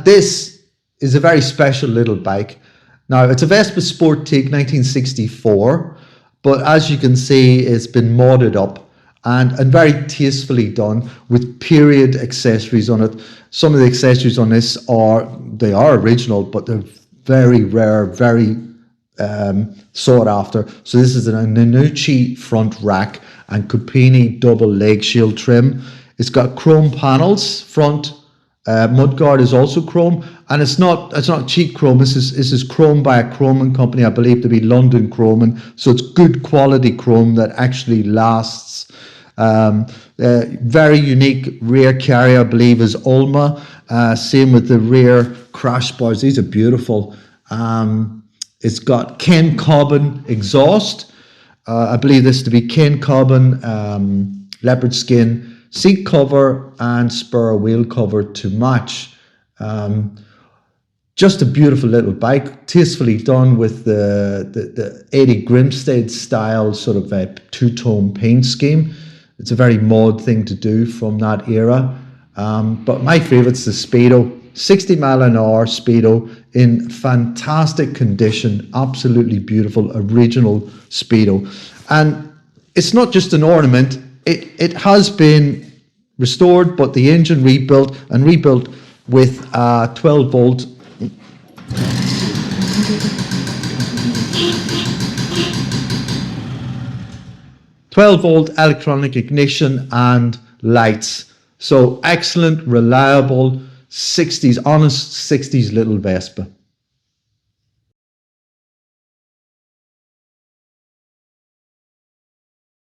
This is a very special little bike. Now, it's a Vespa Sportique 1964, but as you can see, it's been modded up and very tastefully done with period accessories on it. Some of the accessories on this are original, but they're very rare, very sought after. So this is a Nanucci front rack and Cuppini double leg shield trim. It's got chrome panels front. Mudguard is also chrome, and it's not cheap chrome. This is chrome by a chroming company, I believe to be London Chroming. So it's good quality chrome that actually lasts. Very unique rear carrier, I believe, is Ulma. Same with the rear crash bars. These are beautiful. It's got Ken Cobbing exhaust. I believe this to be Ken Cobbing leopard skin seat cover and spur wheel cover to match. Just a beautiful little bike, tastefully done with the Eddy Grimstead style sort of a two-tone paint scheme. It's a very mod thing to do from that era. But my favourite's the Speedo, 60 mile an hour Speedo in fantastic condition, absolutely beautiful original Speedo. And it's not just an ornament, it has been restored, but the engine rebuilt with 12 volt 12 volt electronic ignition and lights. So excellent, reliable 60s, honest 60s little Vespa.